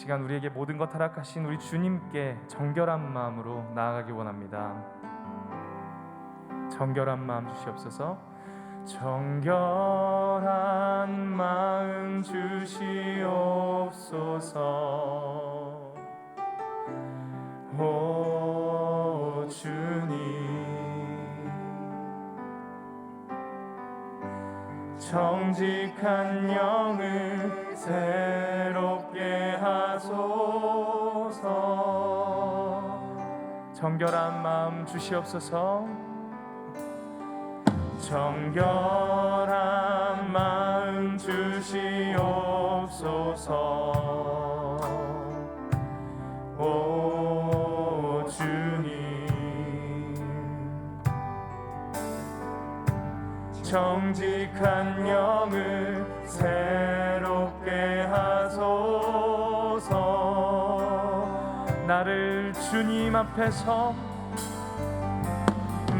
시간 우리에게 모든 것 허락하신 우리 주님께 정결한 마음으로 나아가기 원합니다. 정결한 마음 주시옵소서. 정결한 마음 주시옵소서. 오 주님, 정직한 영을 새롭게 하소서. 정결한 마음 주시옵소서. 정결한 마음 주시옵소서. 오 주님, 정직한 영을 새롭게 하소서. 나를 주님 앞에서,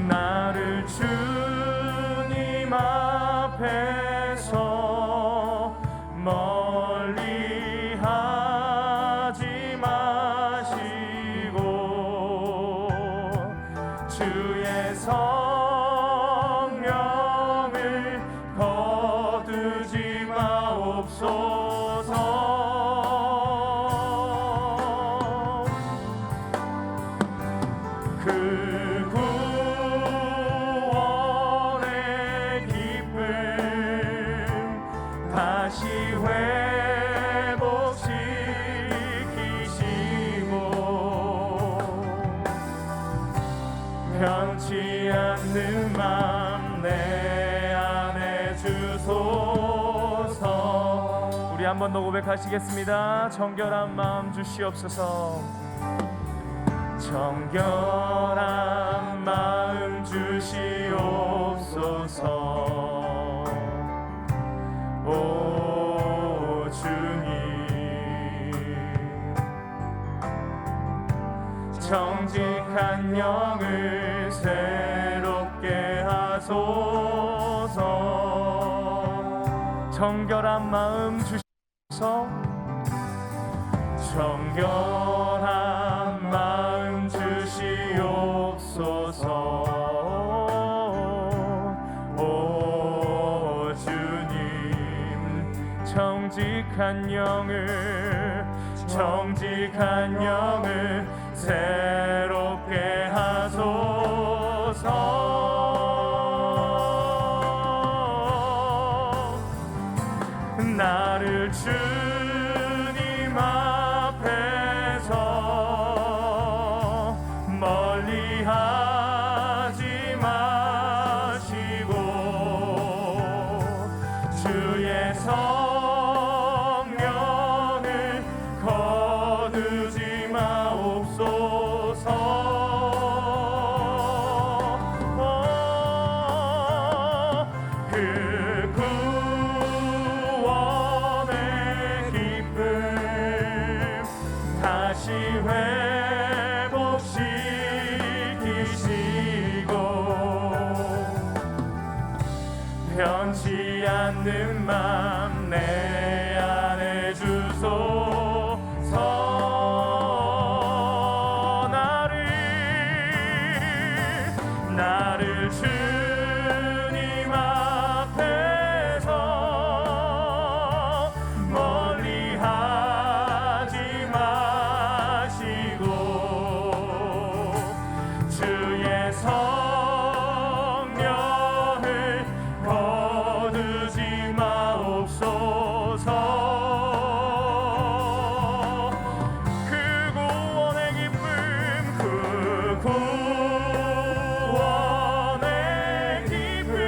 나를 주님 앞에서 멀리 하지 마시고 주의 성령을 거두지 마옵소서. 그 구원의 기쁨 다시 회복시키시고 변치 않는 맘 내 안에 주소서. 우리 한 번 더 고백하시겠습니다. 정결한 마음 주시옵소서. 정결한 마음 주시옵소서. 오 주님, 정직한 영을 새롭게 하소서. 정결한 마음 주시옵소서. 정결한 마음 주시옵소서. 오 주님, 정직한 영을 새롭게 하소서. 나를 주님 앞에서 멀리 하지 마시고 주의 성령을 거두지 마옵소서. 그 구원의 기쁨 다시 회복시키시고 변치 않는 맘 내 안에 주소서. 나를 주님 앞에서 멀리 하지 마시고 주의 성령을 거두지 마옵소서. 그 구원의 기쁨, 그 구원의 기쁨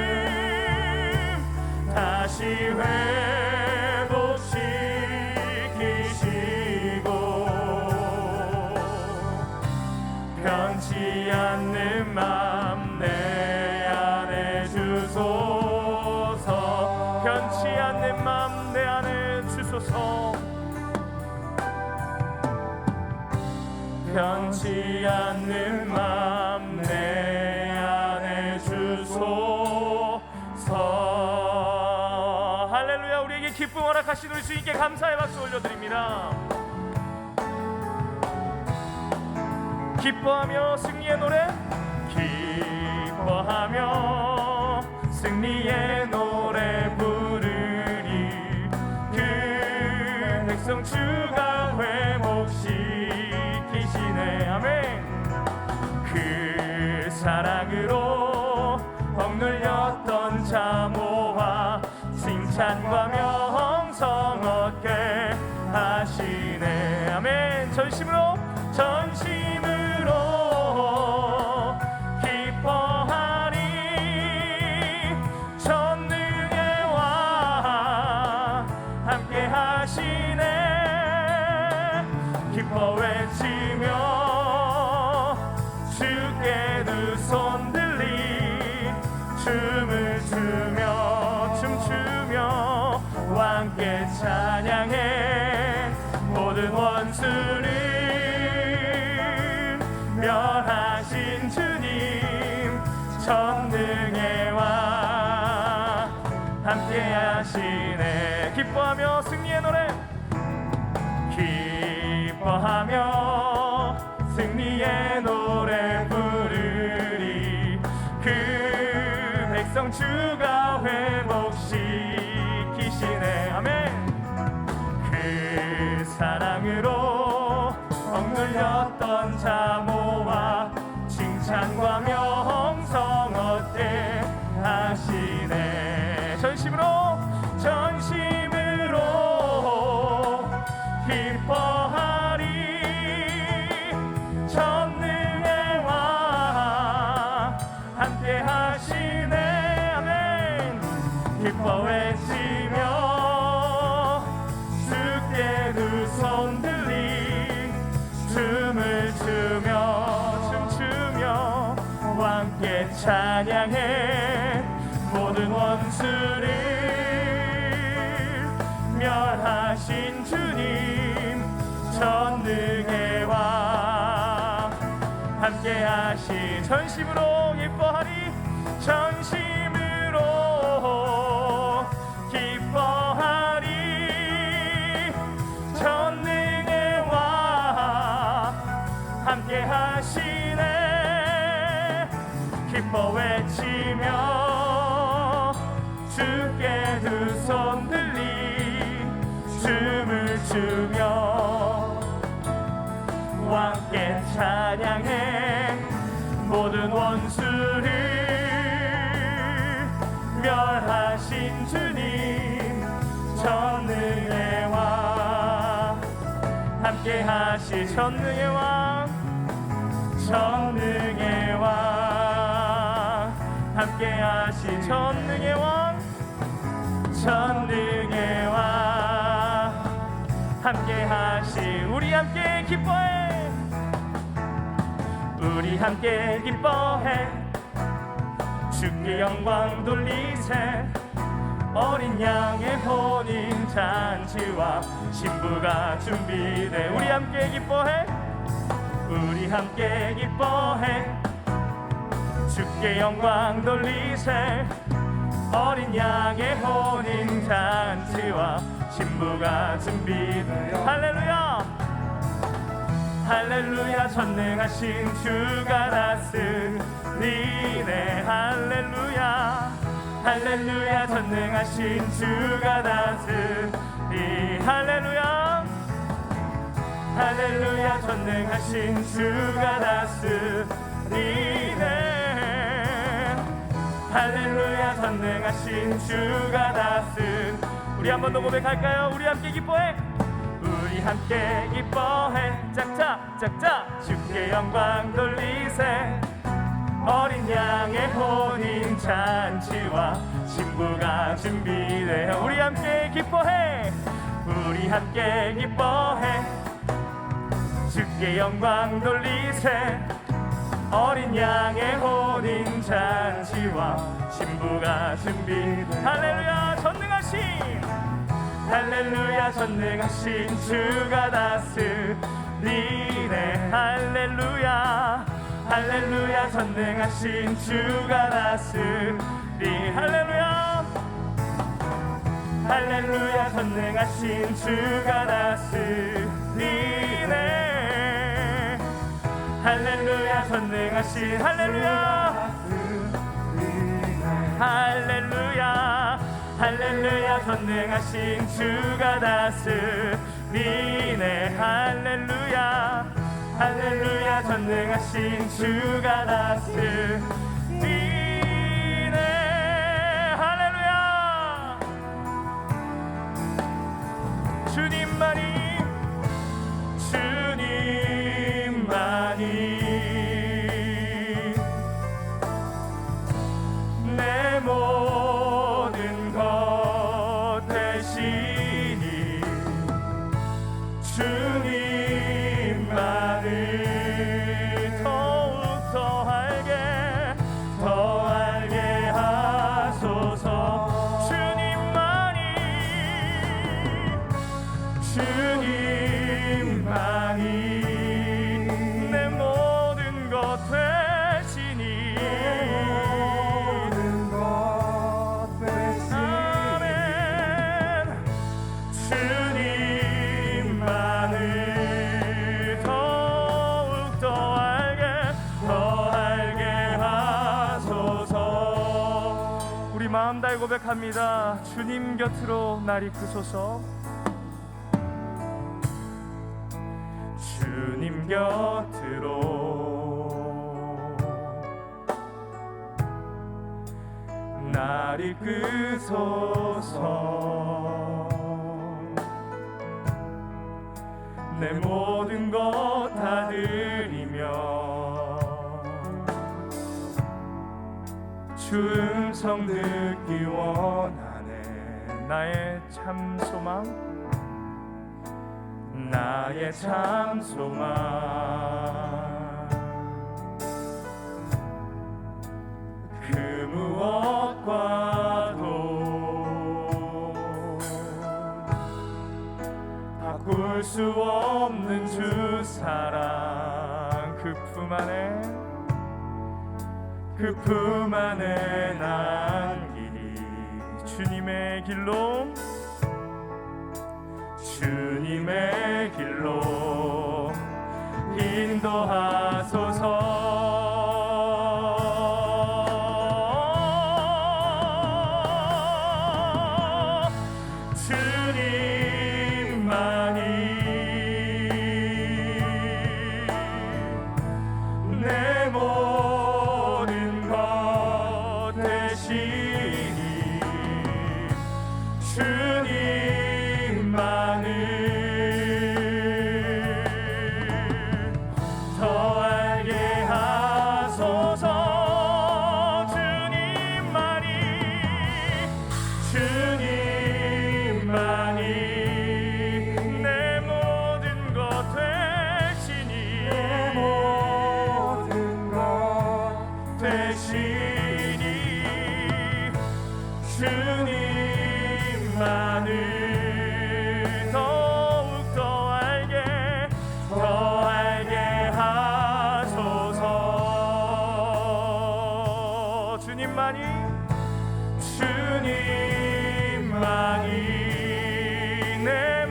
다시 회복시키시고 변치 않는 맘 내 안에 주소서. 변치 않는 맘 내 안에 주소서. 변치 않는 맘 내 안에 주소서. 할렐루야. 우리에게 기쁨 허락하신 우리 주님께 감사의 박수 올려드립니다. 기뻐하며 승리의 노래, 기뻐하며 승리의 노래 부르리. 그 백성 주가 회복시키시네. 아멘. 그 사랑으로 억눌렸던 자모와 칭찬과 명성 얻게 하시네. 아멘. 전심으로 기뻐하리. 전능의 왕 함께 하시네. 기뻐 외치며 주께 두 손 들리 춤을 추며 춤추며 왕께 찬양해. 모든 원수를 멸하신 주님, 전능의 왕 함께 하시네. 기뻐하며 승리의 노래, 기뻐하며 승리의 노래 부르리. 그 백성 주가 회복시키시네. 아멘. 그 사랑으로 억눌렸던 자모와 칭찬과 명성 얻게 하시네. 전심으로 기뻐하리. 전능의 왕 함께 하시네. 아멘. 기뻐 외치며 주께 두 손 들리 춤을 추며 춤추며 왕께 찬양해. 모든 원수를 멸하신 주님, 전능의 왕 함께 하시. 전심으로 기뻐하리. 전심으로 기뻐하리. 전능의 왕 함께 하시네. 기뻐 외치며 주께 두 손 들리 춤을 추며 왕께 찬양해. 모든 원수를 멸하신 주님, 전능의 왕 함께 하시. 전능의 왕, 전능의 왕 함께 하시. 전능의 왕, 전능의 왕 함께 하시. 우리 함께 기뻐해. 우리 함께 기뻐해. 주께 영광 돌리세. 어린 양의 혼인 잔치와 신부가 준비돼. 우리 함께 기뻐해. 우리 함께 기뻐해. 주께 영광 돌리세. 어린 양의 혼인 잔치와 신부가 준비되어. 할렐루야. 할렐루야. 전능하신 주가 다스리네. 할렐루야. 할렐루야. 전능하신 주가 다스리. 할렐루야. 할렐루야. 전능하신 주가 다스리네. 할렐루야. 전능하신 주가 다스. 우리 한 번 더 고백할까요? 우리 함께 기뻐해. 우리 함께 기뻐해. 짝짝 짝짝. 주께 영광 돌리세. 어린 양의 혼인 잔치와 신부가 준비되어. 우리 함께 기뻐해. 우리 함께 기뻐해. 주께 영광 돌리세. 어린 양의 혼인 잔치와 신부가 준비되어. 할렐루야. 전능하신, 할렐루야. 전능하신 주가 다스리네. 할렐루야. 할렐루야. 전능하신 주가 다스리. 할렐루야. 할렐루야. 전능하신 주가 다스리네. 할렐루야 전능하신 할렐루야 할렐루야 할렐루야 전능하신 주가 다스리네 할렐루야 할렐루야 전능하신 주가 다스리네 할렐루야 주님만이 내 모든 것 되시니 주님만을 더욱 알게 하소서 주님만이 내 모든 것 되시니 아멘 주님만을 더욱더 알게 하소서 우리 마음 다해 고백합니다. 주님 곁으로 날 이끄소서 주님 곁으로 날 이끄소서 내 모든 것 다 드리며 주 음성 듣기 원하네 나의 참 소망 나의 참 소망 그 무엇과도 바꿀 수 없는 주 사랑 그 품 안에 남기니 주님의 길로 인도하소서 주님만이 내 모든 것 되시니 주님만을 더 알게 하소서 주님만이 내 모든 것 되시니 주님만을 더욱더 알게 하소서 주님만이 내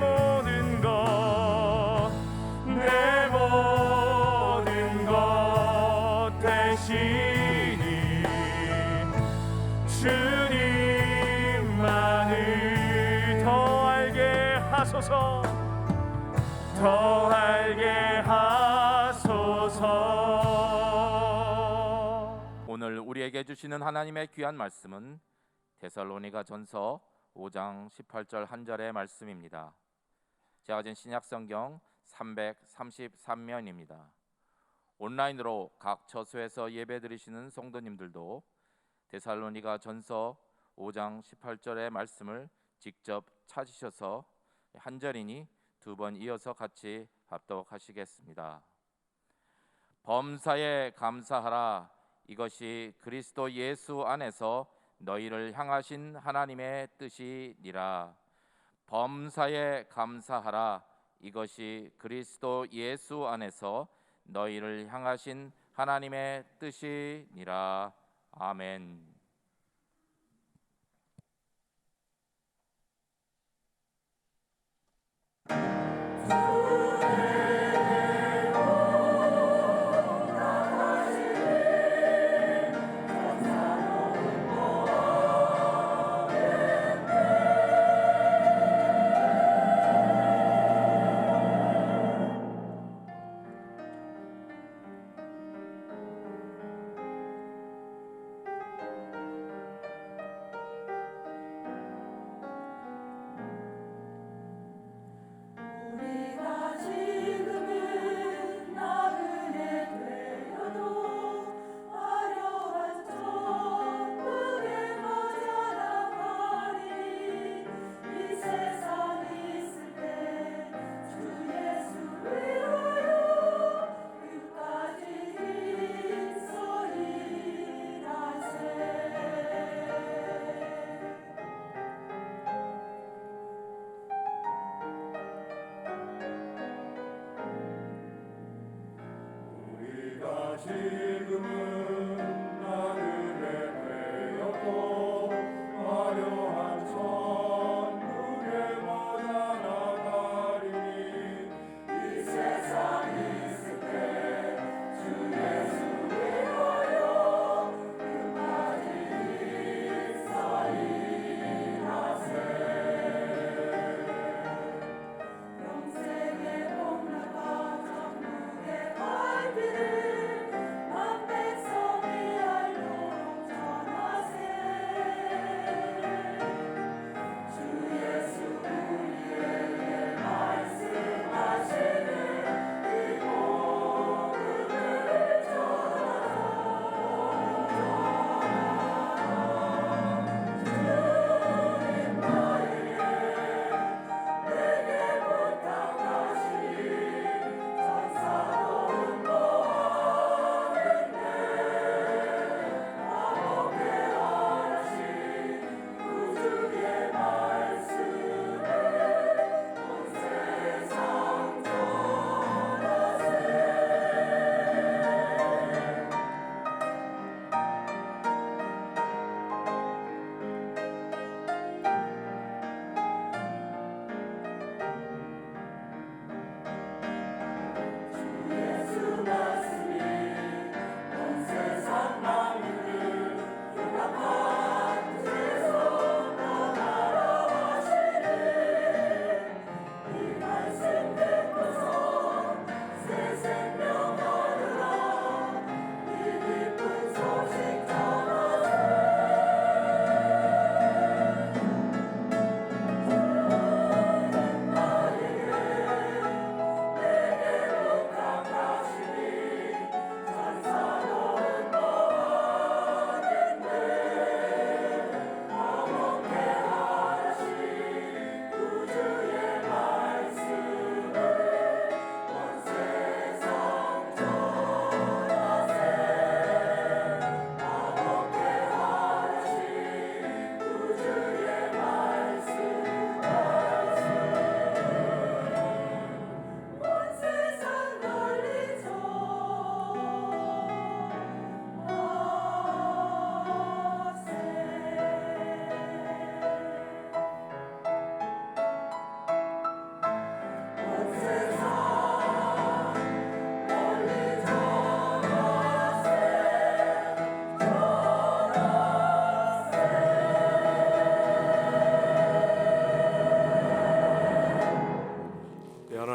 모든 것 되시니 주님만을 더 알게 하소서 오늘 우리에게 주시는 하나님의 귀한 말씀은 데살로니가 전서 5장 18절 한 절의 말씀입니다. 제가 가진 신약성경 333면입니다. 온라인으로 각 처소에서 예배드리시는 성도님들도 데살로니가 전서 5장 18절의 말씀을 직접 찾으셔서 한 절이니 두 번 이어서 같이 합독하시겠습니다. 범사에 감사하라. 이것이 그리스도 예수 안에서 너희를 향하신 하나님의 뜻이니라. 범사에 감사하라. 이것이 그리스도 예수 안에서 너희를 향하신 하나님의 뜻이니라. 아멘.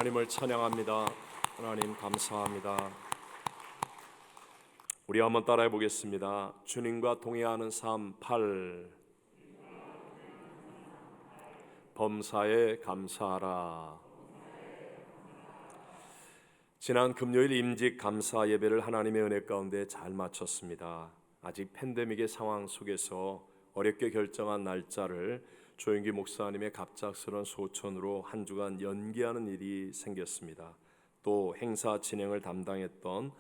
하나님을 찬양합니다. 하나님 감사합니다. 우리 한번 따라해 보겠습니다. 주님과 동행하는 삶 8. 범사에 감사하라. 지난 금요일 임직 감사 예배를 하나님의 은혜 가운데 잘 마쳤습니다. 아직 팬데믹의 상황 속에서 어렵게 결정한 날짜를 조영기 목사님의 갑작스런 소천으로 한 주간 연기하는 일이 생겼습니다. 또 행사 진행을 담당했던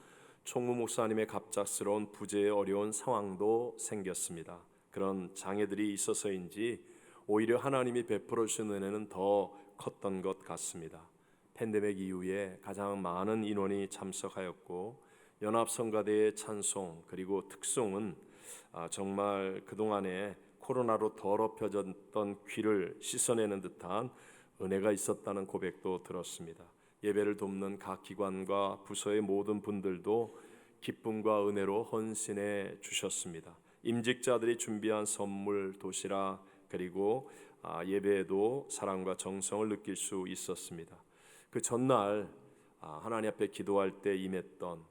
총무 목사님의 갑작스러운 부재의 어려운 상황도 생겼습니다. 그런 장애들이 있어서인지 오히려 하나님이 베풀어 주신 은혜는 더 컸던 것 같습니다. 팬데믹 이후에 가장 많은 인원이 참석하였고 연합성가대의 찬송 그리고 특송은 정말 그동안에 코로나로 더럽혀졌던 귀를 씻어내는 듯한 은혜가 있었다는 고백도 들었습니다. 예배를 돕는 각 기관과 부서의 모든 분들도 기쁨과 은혜로 헌신해 주셨습니다. 임직자들이 준비한 선물, 도시락 그리고 예배에도 사랑과 정성을 느낄 수 있었습니다. 그 전날 하나님 앞에 기도할 때 임했던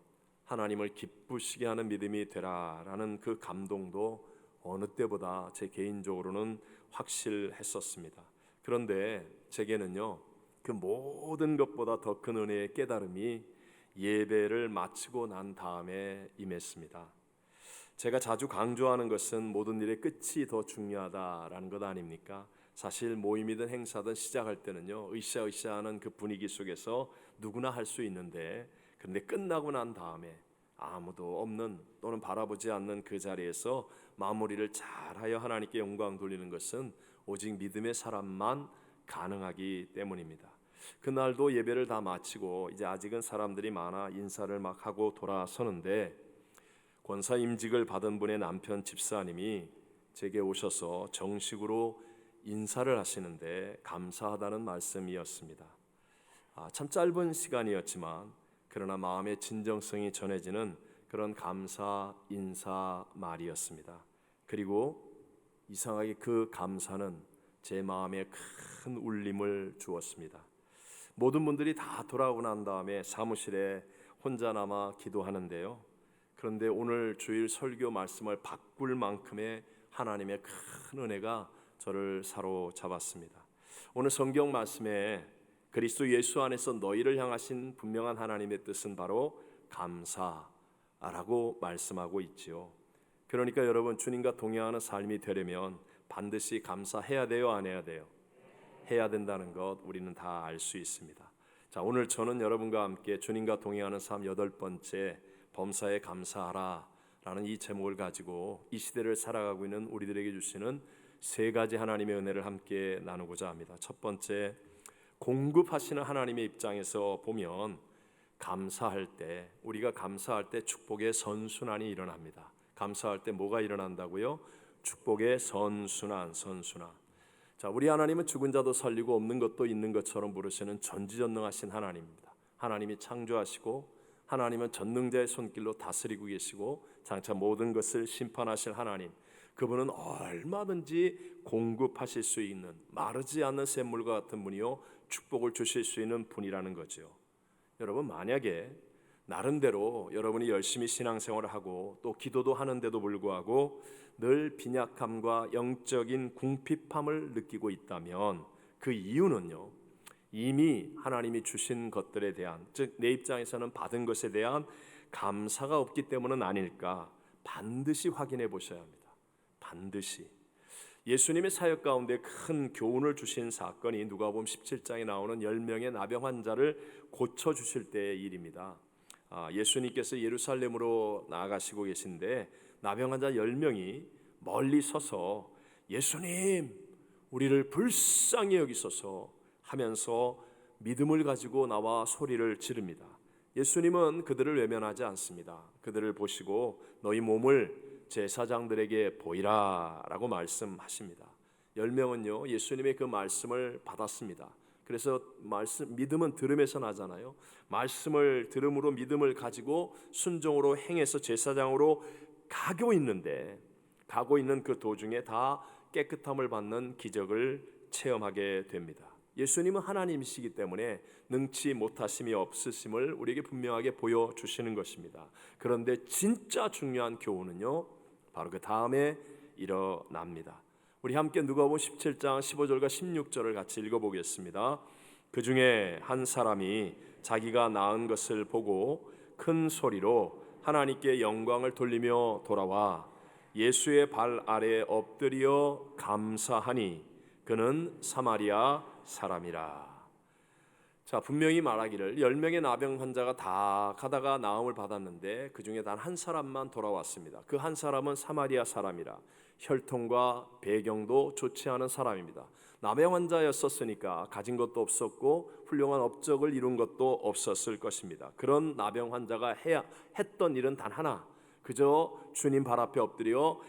하나님을 기쁘시게 하는 믿음이 되라라는 그 감동도 어느 때보다 제 개인적으로는 확실했었습니다. 그런데 제게는요, 그 모든 것보다 더 큰 은혜의 깨달음이 예배를 마치고 난 다음에 임했습니다. 제가 자주 강조하는 것은 모든 일의 끝이 더 중요하다라는 것 아닙니까? 사실 모임이든 행사든 시작할 때는요, 으쌰으쌰하는 그 분위기 속에서 누구나 할 수 있는데, 그런데 끝나고 난 다음에 아무도 없는 또는 바라보지 않는 그 자리에서 마무리를 잘하여 하나님께 영광 돌리는 것은 오직 믿음의 사람만 가능하기 때문입니다. 그날도 예배를 다 마치고 이제 아직은 사람들이 많아 인사를 막 하고 돌아서는데 권사 임직을 받은 분의 남편 집사님이 제게 오셔서 정식으로 인사를 하시는데 감사하다는 말씀이었습니다. 참 짧은 시간이었지만 그러나 마음의 진정성이 전해지는 그런 감사 인사 말이었습니다. 그리고 이상하게 그 감사는 제 마음에 큰 울림을 주었습니다. 모든 분들이 다 돌아오고 난 다음에 사무실에 혼자 남아 기도하는데요. 그런데 오늘 주일 설교 말씀을 바꿀 만큼의 하나님의 큰 은혜가 저를 사로잡았습니다. 오늘 성경 말씀에 그리스도 예수 안에서 너희를 향하신 분명한 하나님의 뜻은 바로 감사라고 말씀하고 있지요. 그러니까 여러분, 주님과 동행하는 삶이 되려면 반드시 감사해야 돼요, 안 해야 돼요? 해야 된다는 것 우리는 다 알 수 있습니다. 자, 오늘 저는 여러분과 함께 주님과 동행하는 삶 8번째 범사에 감사하라 라는 이 제목을 가지고 이 시대를 살아가고 있는 우리들에게 주시는 3가지 하나님의 은혜를 함께 나누고자 합니다. 첫 번째, 공급하시는 하나님의 입장에서 보면 우리가 감사할 때 축복의 선순환이 일어납니다. 감사할 때 뭐가 일어난다고요? 축복의 선순환. 자, 우리 하나님은 죽은 자도 살리고 없는 것도 있는 것처럼 부르시는 전지전능하신 하나님입니다. 하나님이 창조하시고 하나님은 전능자의 손길로 다스리고 계시고 장차 모든 것을 심판하실 하나님, 그분은 얼마든지 공급하실 수 있는 마르지 않는 샘물과 같은 분이요 축복을 주실 수 있는 분이라는 거죠. 여러분, 만약에 나름대로 여러분이 열심히 신앙생활을 하고 또 기도도 하는데도 불구하고 늘 빈약함과 영적인 궁핍함을 느끼고 있다면 그 이유는요, 이미 하나님이 주신 것들에 대한, 즉 내 입장에서는 받은 것에 대한 감사가 없기 때문은 아닐까 반드시 확인해 보셔야 합니다. 반드시. 예수님의 사역 가운데 큰 교훈을 주신 사건이 누가복음 17장에 나오는 10명의 나병 환자를 고쳐주실 때의 일입니다. 예수님께서 예루살렘으로 나아가시고 계신데 나병 환자 10명이 멀리 서서 예수님, 우리를 불쌍히 여기소서 하면서 믿음을 가지고 나와 소리를 지릅니다. 예수님은 그들을 외면하지 않습니다. 그들을 보시고 너희 몸을 제사장들에게 보이라 라고 말씀하십니다. 10명은요 예수님의 그 말씀을 받았습니다. 그래서 믿음은 들음에서 나잖아요. 말씀을 들음으로 믿음을 가지고 순종으로 행해서 제사장으로 가고 있는 그 도중에 다 깨끗함을 받는 기적을 체험하게 됩니다. 예수님은 하나님이시기 때문에 능치 못하심이 없으심을 우리에게 분명하게 보여주시는 것입니다. 그런데 진짜 중요한 교훈은요 바로 그 다음에 일어납니다. 우리 함께 누가복음 17장 15절과 16절을 같이 읽어보겠습니다. 그 중에 한 사람이 자기가 낳은 것을 보고 큰 소리로 하나님께 영광을 돌리며 돌아와 예수의 발 아래에 엎드려 감사하니 그는 사마리아 사람이라. 자, 분명히 말하기를 10명의 나병 환자가 다 가다가 나음을 받았는데 그 중에 단 한 사람만 돌아왔습니다. 그 한 사람은 사마리아 사람이라. 혈통과 배경도 좋지 않은 사람입니다. 나병 환자였었으니까 가진 것도 없었고 훌륭한 업적을 이룬 것도 없었을 것입니다. 그런 나병 환자가 했던 일은 단 하나, 그저 주님 발 앞에 엎드려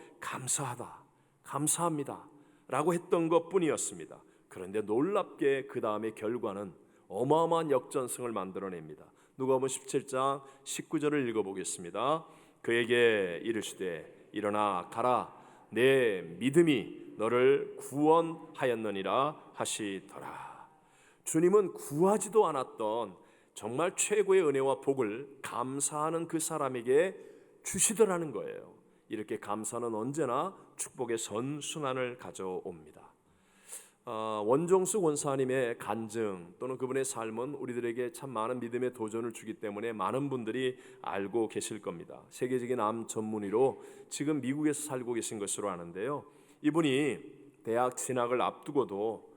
감사합니다 라고 했던 것뿐이었습니다. 그런데 놀랍게 그 다음의 결과는 어마어마한 역전승을 만들어냅니다. 누가복음 17장 19절을 읽어보겠습니다. 그에게 이르시되 일어나 가라, 내 믿음이 너를 구원하였느니라 하시더라. 주님은 구하지도 않았던 정말 최고의 은혜와 복을 감사하는 그 사람에게 주시더라는 거예요. 이렇게 감사는 언제나 축복의 선순환을 가져옵니다. 원종수 원사님의 간증 또는 그분의 삶은 우리들에게 참 많은 믿음의 도전을 주기 때문에 많은 분들이 알고 계실 겁니다. 세계적인 암 전문의로 지금 미국에서 살고 계신 것으로 아는데요. 이분이 대학 진학을 앞두고도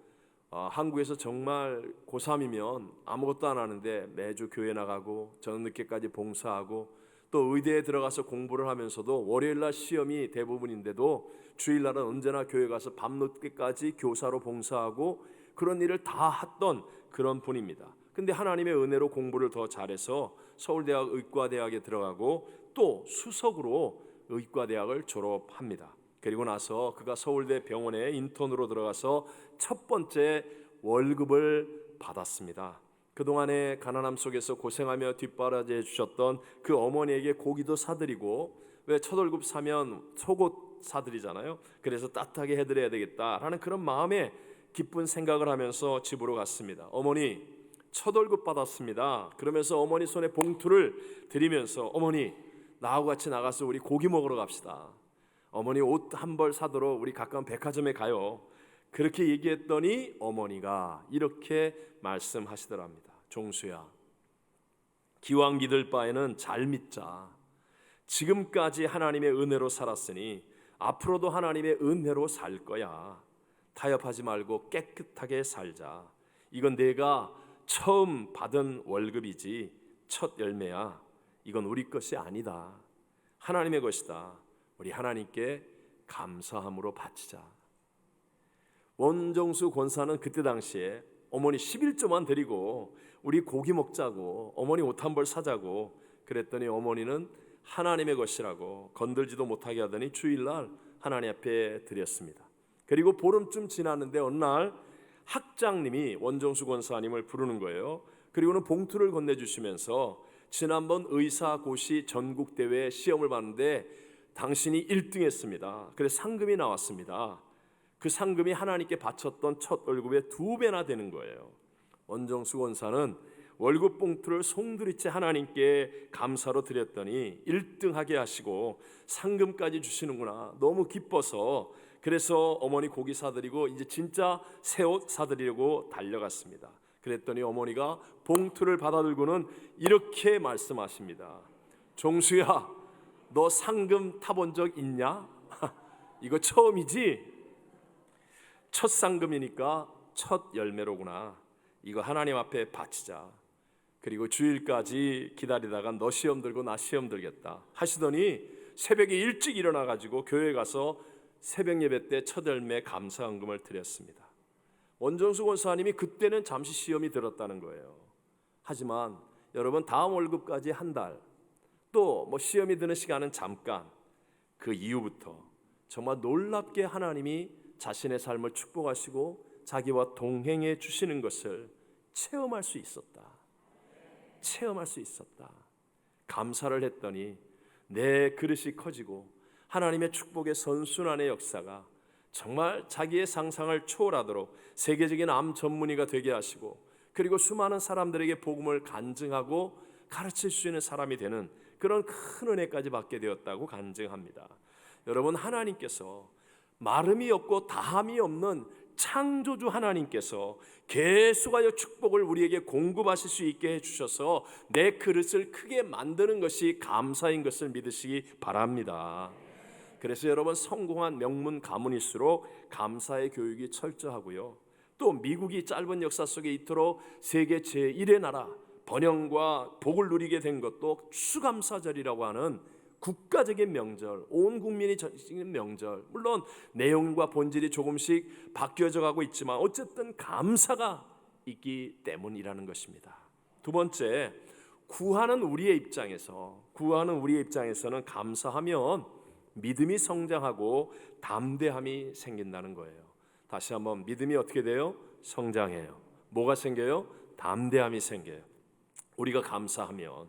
한국에서 정말 고3이면 아무것도 안 하는데 매주 교회 나가고 저녁 늦게까지 봉사하고 또 의대에 들어가서 공부를 하면서도 월요일날 시험이 대부분인데도 주일날은 언제나 교회 가서 밤늦게까지 교사로 봉사하고 그런 일을 다 했던 그런 분입니다. 근데 하나님의 은혜로 공부를 더 잘해서 서울대학 의과대학에 들어가고 또 수석으로 의과대학을 졸업합니다. 그리고 나서 그가 서울대 병원에 인턴으로 들어가서 첫 번째 월급을 받았습니다. 그동안의 가난함 속에서 고생하며 뒷바라지해 주셨던 그 어머니에게 고기도 사드리고, 왜 첫 월급 사면 속옷 사드리잖아요. 그래서 따뜻하게 해드려야 되겠다라는 그런 마음에 기쁜 생각을 하면서 집으로 갔습니다. 어머니, 첫 월급 받았습니다. 그러면서 어머니 손에 봉투를 드리면서, 어머니, 나하고 같이 나가서 우리 고기 먹으러 갑시다. 어머니 옷 한 벌 사도록 우리 가까운 백화점에 가요. 그렇게 얘기했더니 어머니가 이렇게 말씀하시더랍니다. 종수야, 기왕 믿을 바에는 잘 믿자. 지금까지 하나님의 은혜로 살았으니 앞으로도 하나님의 은혜로 살 거야. 타협하지 말고 깨끗하게 살자. 이건 내가 처음 받은 월급이지 첫 열매야. 이건 우리 것이 아니다. 하나님의 것이다. 우리 하나님께 감사함으로 바치자. 원정수 권사는 그때 당시에 어머니 11조만 드리고 우리 고기 먹자고, 어머니 옷 한 벌 사자고 그랬더니 어머니는 하나님의 것이라고 건들지도 못하게 하더니 주일날 하나님 앞에 드렸습니다. 그리고 보름쯤 지났는데 어느 날 학장님이 원정수 권사님을 부르는 거예요. 그리고는 봉투를 건네주시면서 지난번 의사고시 전국대회 시험을 봤는데 당신이 1등 했습니다. 그래서 상금이 나왔습니다. 그 상금이 하나님께 바쳤던 첫 월급의 2배나 되는 거예요. 원정수 권사는 월급 봉투를 송두리째 하나님께 감사로 드렸더니 1등하게 하시고 상금까지 주시는구나. 너무 기뻐서 그래서 어머니 고기 사드리고 이제 진짜 새 옷 사드리려고 달려갔습니다. 그랬더니 어머니가 봉투를 받아들고는 이렇게 말씀하십니다. 종수야, 너 상금 타본 적 있냐? 이거 처음이지? 첫 상금이니까 첫 열매로구나. 이거 하나님 앞에 바치자. 그리고 주일까지 기다리다가 너 시험 들고 나 시험 들겠다 하시더니 새벽에 일찍 일어나 가지고 교회 가서 새벽 예배 때 첫 열매 감사헌금을 드렸습니다. 원정수 권사님이 그때는 잠시 시험이 들었다는 거예요. 하지만 여러분, 다음 월급까지 한 달, 또 뭐 시험이 드는 시간은 잠깐, 그 이후부터 정말 놀랍게 하나님이 자신의 삶을 축복하시고 자기와 동행해 주시는 것을 체험할 수 있었다. 체험할 수 있었다. 감사를 했더니 내 그릇이 커지고 하나님의 축복의 선순환의 역사가 정말 자기의 상상을 초월하도록 세계적인 암 전문의가 되게 하시고, 그리고 수많은 사람들에게 복음을 간증하고 가르칠 수 있는 사람이 되는 그런 큰 은혜까지 받게 되었다고 간증합니다. 여러분, 하나님께서 마름이 없고 다함이 없는 창조주 하나님께서 계속하여 축복을 우리에게 공급하실 수 있게 해주셔서 내 그릇을 크게 만드는 것이 감사인 것을 믿으시기 바랍니다. 그래서 여러분, 성공한 명문 가문일수록 감사의 교육이 철저하고요, 또 미국이 짧은 역사 속에 이토록 세계 제1의 나라 번영과 복을 누리게 된 것도 추수감사절이라고 하는 국가적인 명절, 온 국민이 지키는 명절. 물론 내용과 본질이 조금씩 바뀌어져 가고 있지만 어쨌든 감사가 있기 때문이라는 것입니다. 두 번째, 구하는 우리의 입장에서는 감사하면 믿음이 성장하고 담대함이 생긴다는 거예요. 다시 한번, 믿음이 어떻게 돼요? 성장해요. 뭐가 생겨요? 담대함이 생겨요. 우리가 감사하면,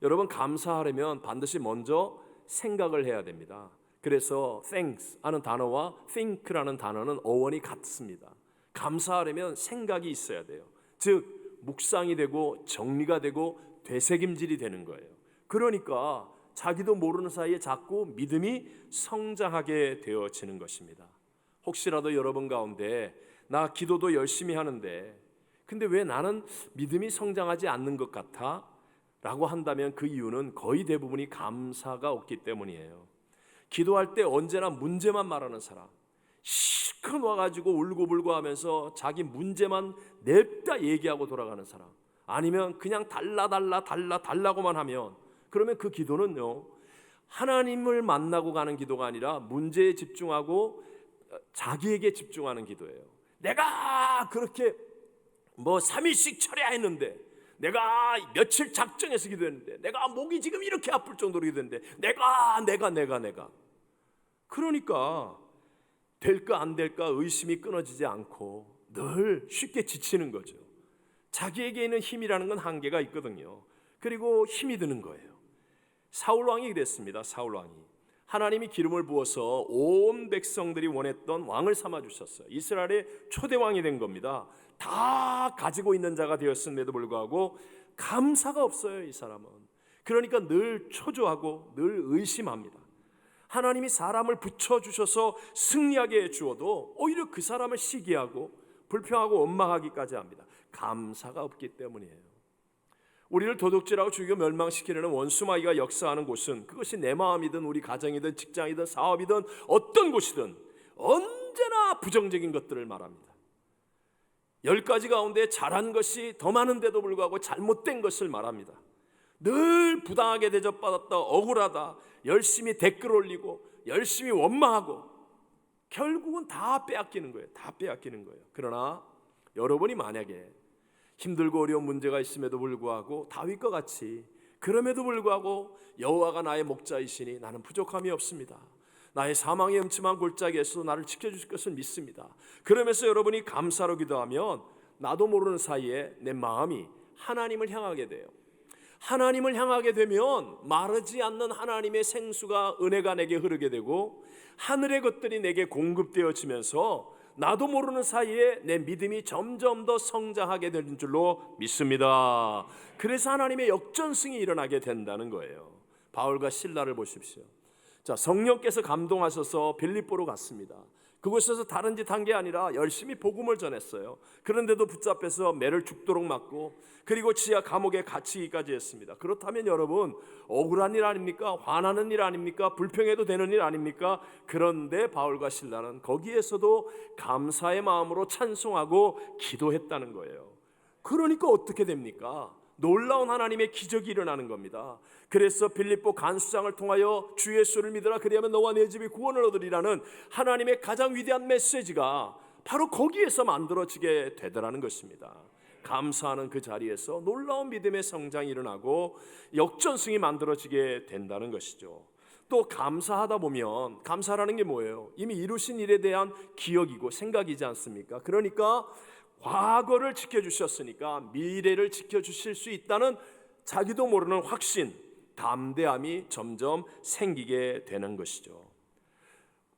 여러분, 감사하려면 반드시 먼저 생각을 해야 됩니다. 그래서 thanks 하는 단어와 think라는 단어는 어원이 같습니다. 감사하려면 생각이 있어야 돼요. 즉 묵상이 되고 정리가 되고 되새김질이 되는 거예요. 그러니까 자기도 모르는 사이에 자꾸 믿음이 성장하게 되어지는 것입니다. 혹시라도 여러분 가운데 나 기도도 열심히 하는데 근데 왜 나는 믿음이 성장하지 않는 것 같아? 라고 한다면 그 이유는 거의 대부분이 감사가 없기 때문이에요. 기도할 때 언제나 문제만 말하는 사람, 실컷 와가지고 울고불고 하면서 자기 문제만 냅다 얘기하고 돌아가는 사람, 아니면 그냥 달라고만 하면, 그러면 그 기도는요, 하나님을 만나고 가는 기도가 아니라 문제에 집중하고 자기에게 집중하는 기도예요. 내가 그렇게 뭐 3일씩 철야 했는데, 내가 며칠 작정해서 기도했는데, 내가 목이 지금 이렇게 아플 정도로 기도했는데, 내가 그러니까 될까 안 될까 의심이 끊어지지 않고 늘 쉽게 지치는 거죠. 자기에게 있는 힘이라는 건 한계가 있거든요. 그리고 힘이 드는 거예요. 사울 왕이 됐습니다. 사울 왕이 하나님이 기름을 부어서 온 백성들이 원했던 왕을 삼아 주셨어요. 이스라엘의 초대 왕이 된 겁니다. 다 가지고 있는 자가 되었음에도 불구하고 감사가 없어요, 이 사람은. 그러니까 늘 초조하고 늘 의심합니다. 하나님이 사람을 붙여주셔서 승리하게 해주어도 오히려 그 사람을 시기하고 불평하고 원망하기까지 합니다. 감사가 없기 때문이에요. 우리를 도둑질하고 죽이고 멸망시키려는 원수마귀가 역사하는 곳은, 그것이 내 마음이든 우리 가정이든 직장이든 사업이든 어떤 곳이든 언제나 부정적인 것들을 말합니다. 10가지 가운데 잘한 것이 더 많은데도 불구하고 잘못된 것을 말합니다. 늘 부당하게 대접받았다, 억울하다, 열심히 댓글 올리고 열심히 원망하고 결국은 다 빼앗기는 거예요. 다 빼앗기는 거예요. 그러나 여러분이 만약에 힘들고 어려운 문제가 있음에도 불구하고 다윗과 같이 그럼에도 불구하고 여호와가 나의 목자이시니 나는 부족함이 없습니다. 나의 사망의 음침한 골짜기에서 나를 지켜주실 것을 믿습니다. 그러면서 여러분이 감사로 기도하면 나도 모르는 사이에 내 마음이 하나님을 향하게 돼요. 하나님을 향하게 되면 마르지 않는 하나님의 생수가, 은혜가 내게 흐르게 되고 하늘의 것들이 내게 공급되어지면서 나도 모르는 사이에 내 믿음이 점점 더 성장하게 되는 줄로 믿습니다. 그래서 하나님의 역전승이 일어나게 된다는 거예요. 바울과 실라를 보십시오. 자, 성령께서 감동하셔서 빌립보로 갔습니다. 그곳에서 다른 짓 한 게 아니라 열심히 복음을 전했어요. 그런데도 붙잡혀서 매를 죽도록 맞고, 그리고 지하 감옥에 갇히기까지 했습니다. 그렇다면 여러분, 억울한 일 아닙니까? 화나는 일 아닙니까? 불평해도 되는 일 아닙니까? 그런데 바울과 실라는 거기에서도 감사의 마음으로 찬송하고 기도했다는 거예요. 그러니까 어떻게 됩니까? 놀라운 하나님의 기적이 일어나는 겁니다. 그래서 빌립보 간수장을 통하여 주 예수를 믿으라, 그리하면 너와 내 집이 구원을 얻으리라는 하나님의 가장 위대한 메시지가 바로 거기에서 만들어지게 되더라는 것입니다. 감사하는 그 자리에서 놀라운 믿음의 성장이 일어나고 역전승이 만들어지게 된다는 것이죠. 또 감사하다 보면, 감사라는 게 뭐예요? 이미 이루신 일에 대한 기억이고 생각이지 않습니까? 그러니까 과거를 지켜주셨으니까 미래를 지켜주실 수 있다는 자기도 모르는 확신, 담대함이 점점 생기게 되는 것이죠.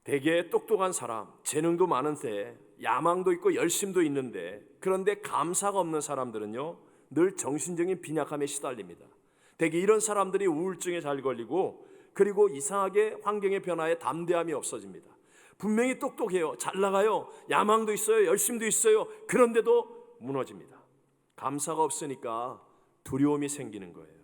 되게 똑똑한 사람, 재능도 많은데 야망도 있고 열심도 있는데, 그런데 감사가 없는 사람들은요 늘 정신적인 빈약함에 시달립니다. 되게 이런 사람들이 우울증에 잘 걸리고, 그리고 이상하게 환경의 변화에 담대함이 없어집니다. 분명히 똑똑해요, 잘 나가요, 야망도 있어요, 열심도 있어요. 그런데도 무너집니다. 감사가 없으니까 두려움이 생기는 거예요.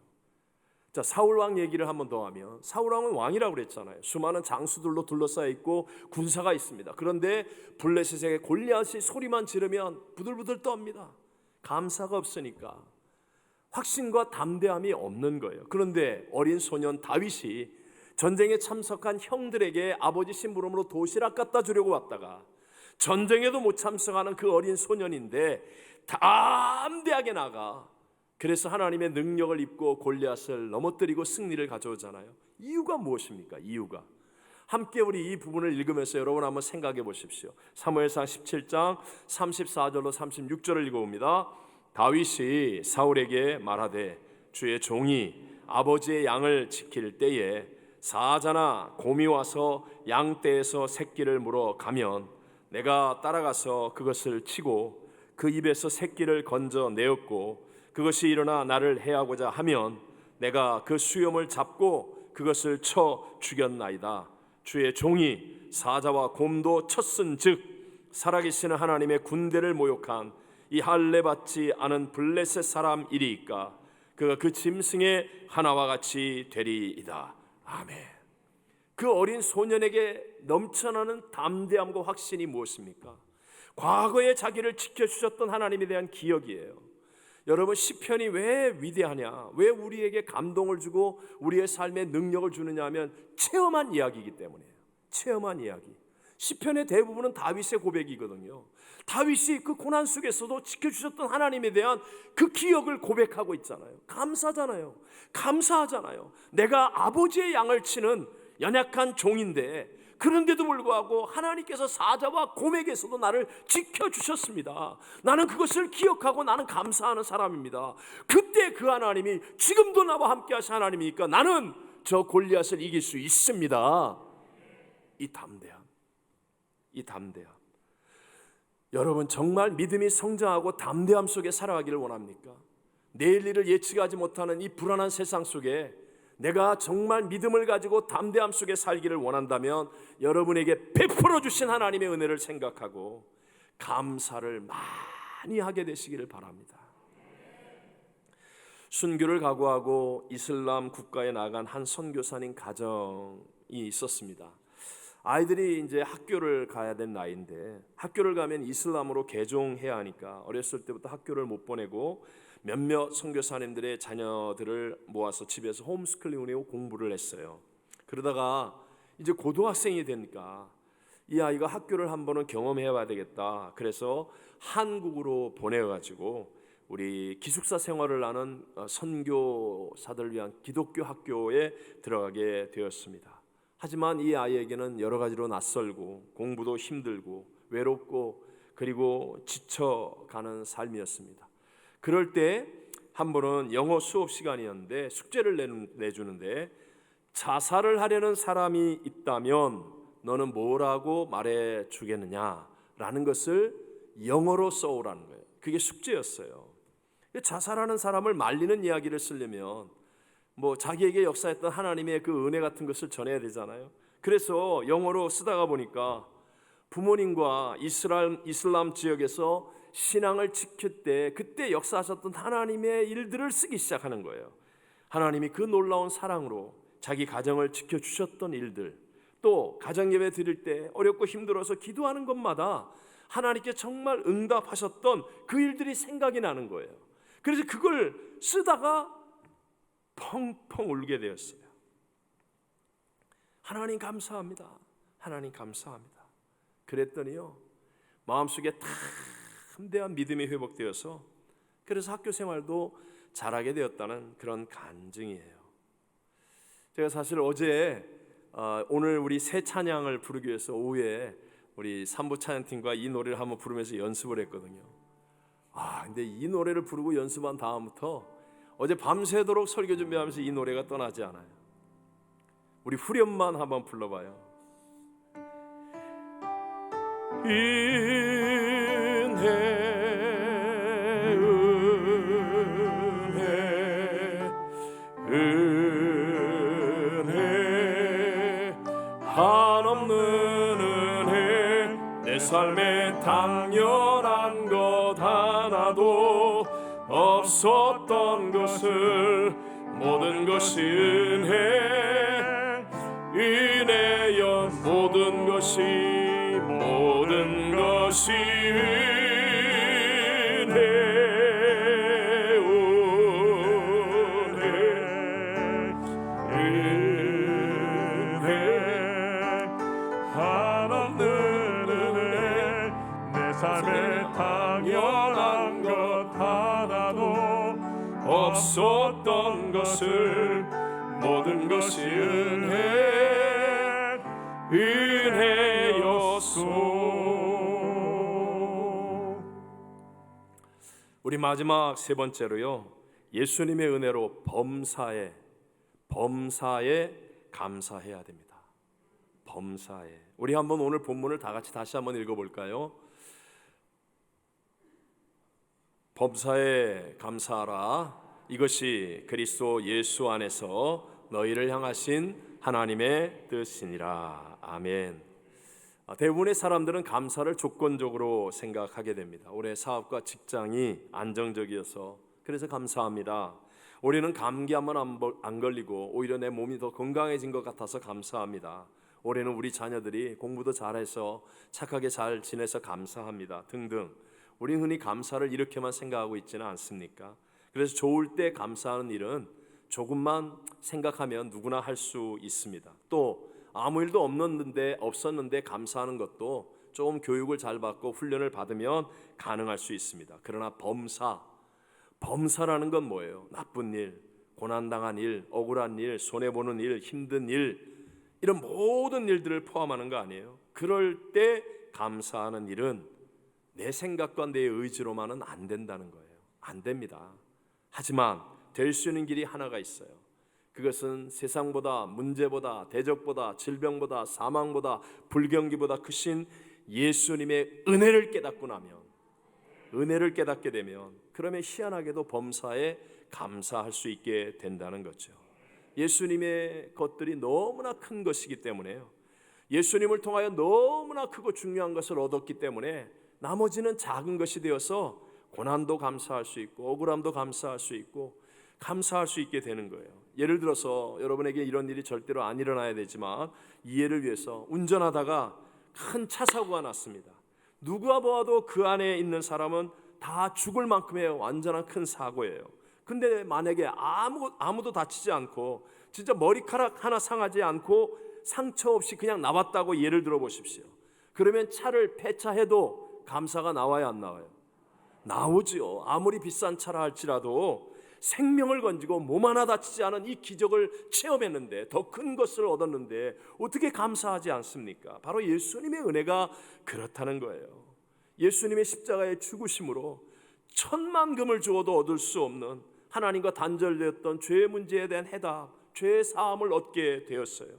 자, 사울 왕 얘기를 한번 더 하면, 사울 왕은 왕이라고 그랬잖아요. 수많은 장수들로 둘러싸여 있고 군사가 있습니다. 그런데 블레셋에게 골리앗이 소리만 지르면 부들부들 떱니다. 감사가 없으니까 확신과 담대함이 없는 거예요. 그런데 어린 소년 다윗이 전쟁에 참석한 형들에게 아버지 심부름으로 도시락 갖다 주려고 왔다가 전쟁에도 못 참석하는 그 어린 소년인데 담대하게 나가, 그래서 하나님의 능력을 입고 골리앗을 넘어뜨리고 승리를 가져오잖아요. 이유가 무엇입니까? 이유가. 함께 우리 이 부분을 읽으면서 여러분 한번 생각해 보십시오. 사무엘상 17장 34절로 36절을 읽어봅니다. 다윗이 사울에게 말하되 주의 종이 아버지의 양을 지킬 때에 사자나 곰이 와서 양떼에서 새끼를 물어 가면 내가 따라가서 그것을 치고 그 입에서 새끼를 건져 내었고, 그것이 일어나 나를 해하고자 하면 내가 그 수염을 잡고 그것을 쳐 죽였나이다. 주의 종이 사자와 곰도 쳤은즉 살아계시는 하나님의 군대를 모욕한 이 할례 받지 않은 블레셋 사람이리이까 그가 그 짐승의 하나와 같이 되리이다. 아멘. 그 어린 소년에게 넘쳐나는 담대함과 확신이 무엇입니까? 과거에 자기를 지켜주셨던 하나님에 대한 기억이에요. 여러분, 시편이 왜 위대하냐, 왜 우리에게 감동을 주고 우리의 삶에 능력을 주느냐 하면 체험한 이야기이기 때문이에요. 체험한 이야기. 시편의 대부분은 다윗의 고백이거든요. 다윗이 그 고난 속에서도 지켜주셨던 하나님에 대한 그 기억을 고백하고 있잖아요. 감사잖아요. 감사하잖아요. 내가 아버지의 양을 치는 연약한 종인데 그런데도 불구하고 하나님께서 사자와 곰에게서도 나를 지켜주셨습니다. 나는 그것을 기억하고 나는 감사하는 사람입니다. 그때 그 하나님이 지금도 나와 함께 하신 하나님이니까 나는 저 골리앗을 이길 수 있습니다. 이 담대함, 이 담대함. 여러분 정말 믿음이 성장하고 담대함 속에 살아가기를 원합니까? 내일 일을 예측하지 못하는 이 불안한 세상 속에 내가 정말 믿음을 가지고 담대함 속에 살기를 원한다면 여러분에게 베풀어 주신 하나님의 은혜를 생각하고 감사를 많이 하게 되시기를 바랍니다. 순교를 각오하고 이슬람 국가에 나간 한 선교사님 가정이 있었습니다. 아이들이 이제 학교를 가야 된 나이인데 학교를 가면 이슬람으로 개종해야 하니까 어렸을 때부터 학교를 못 보내고 몇몇 선교사님들의 자녀들을 모아서 집에서 홈스쿨링으로 공부를 했어요. 그러다가 이제 고등학생이 되니까 이 아이가 학교를 한 번은 경험해 봐야 되겠다. 그래서 한국으로 보내가지고 우리 기숙사 생활을 하는 선교사들을 위한 기독교 학교에 들어가게 되었습니다. 하지만 이 아이에게는 여러 가지로 낯설고 공부도 힘들고 외롭고 그리고 지쳐가는 삶이었습니다. 그럴 때 한 번은 영어 수업 시간이었는데 숙제를 내주는데 자살을 하려는 사람이 있다면 너는 뭐라고 말해 주겠느냐라는 것을 영어로 써오라는 거예요. 그게 숙제였어요. 자살하는 사람을 말리는 이야기를 쓰려면 뭐 자기에게 역사했던 하나님의 그 은혜 같은 것을 전해야 되잖아요. 그래서 영어로 쓰다가 보니까 부모님과 이슬람 지역에서 신앙을 지킬 때 그때 역사하셨던 하나님의 일들을 쓰기 시작하는 거예요. 하나님이 그 놀라운 사랑으로 자기 가정을 지켜주셨던 일들, 또 가정예배 드릴 때 어렵고 힘들어서 기도하는 것마다 하나님께 정말 응답하셨던 그 일들이 생각이 나는 거예요. 그래서 그걸 쓰다가 펑펑 울게 되었어요. 하나님 감사합니다. 하나님 감사합니다. 그랬더니요 마음속에 담대한 믿음이 회복되어서 그래서 학교 생활도 잘하게 되었다는 그런 간증이에요. 제가 사실 어제 오늘 우리 새 찬양을 부르기 위해서 오후에 우리 삼부 찬양팀과 이 노래를 한번 부르면서 연습을 했거든요. 근데 이 노래를 부르고 연습한 다음부터 어제 밤새도록 설교 준비하면서 이 노래가 떠나지 않아요. 우리 후렴만 한번 불러봐요. 은혜 한없는 은혜 내 삶에 당연한 것 하나도 없었던 것을 모든 것이 은혜여 모든 것이 은혜 한없는 은혜 내 삶에 당연한 것 하나도 없었던 것을 모든 것이 은혜였소. 우리 마지막 세 번째로요 예수님의 은혜로 범사에 감사해야 됩니다. 범사에 우리 한번 오늘 본문을 다 같이 다시 한번 읽어볼까요? 범사에 감사하라. 이것이 그리스도 예수 안에서 너희를 향하신 하나님의 뜻이니라. 아멘. 대부분의 사람들은 감사를 조건적으로 생각하게 됩니다. 올해 사업과 직장이 안정적이어서 그래서 감사합니다. 올해는 감기 한번 안 걸리고 오히려 내 몸이 더 건강해진 것 같아서 감사합니다. 올해는 우리 자녀들이 공부도 잘해서 착하게 잘 지내서 감사합니다. 등등. 우리 흔히 감사를 이렇게만 생각하고 있지는 않습니까? 그래서 좋을 때 감사하는 일은 조금만 생각하면 누구나 할 수 있습니다. 또 아무 일도 없었는데 감사하는 것도 좀 교육을 잘 받고 훈련을 받으면 가능할 수 있습니다. 그러나 범사라는 건 뭐예요? 나쁜 일, 고난당한 일, 억울한 일, 손해보는 일, 힘든 일, 이런 모든 일들을 포함하는 거 아니에요? 그럴 때 감사하는 일은 내 생각과 내 의지로만은 안 된다는 거예요. 안 됩니다. 하지만 될 수 있는 길이 하나가 있어요. 그것은 세상보다, 문제보다, 대적보다, 질병보다, 사망보다, 불경기보다 크신 예수님의 은혜를 깨닫고 나면, 은혜를 깨닫게 되면, 그러면 희한하게도 범사에 감사할 수 있게 된다는 거죠. 예수님의 것들이 너무나 큰 것이기 때문에요. 예수님을 통하여 너무나 크고 중요한 것을 얻었기 때문에 나머지는 작은 것이 되어서 고난도 감사할 수 있고 억울함도 감사할 수 있고 감사할 수 있게 되는 거예요. 예를 들어서 여러분에게 이런 일이 절대로 안 일어나야 되지만 이해를 위해서 운전하다가 큰 차 사고가 났습니다. 누가 보아도 그 안에 있는 사람은 다 죽을 만큼의 완전한 큰 사고예요. 근데 만약에 아무도 다치지 않고 진짜 머리카락 하나 상하지 않고 상처 없이 그냥 나왔다고 예를 들어 보십시오. 그러면 차를 폐차해도 감사가 나와야 안 나와요? 나오지요. 아무리 비싼 차라 할지라도 생명을 건지고 몸 하나 다치지 않은 이 기적을 체험했는데, 더 큰 것을 얻었는데 어떻게 감사하지 않습니까? 바로 예수님의 은혜가 그렇다는 거예요. 예수님의 십자가의 죽으심으로 천만금을 주어도 얻을 수 없는 하나님과 단절되었던 죄의 문제에 대한 해답, 죄의 사함을 얻게 되었어요.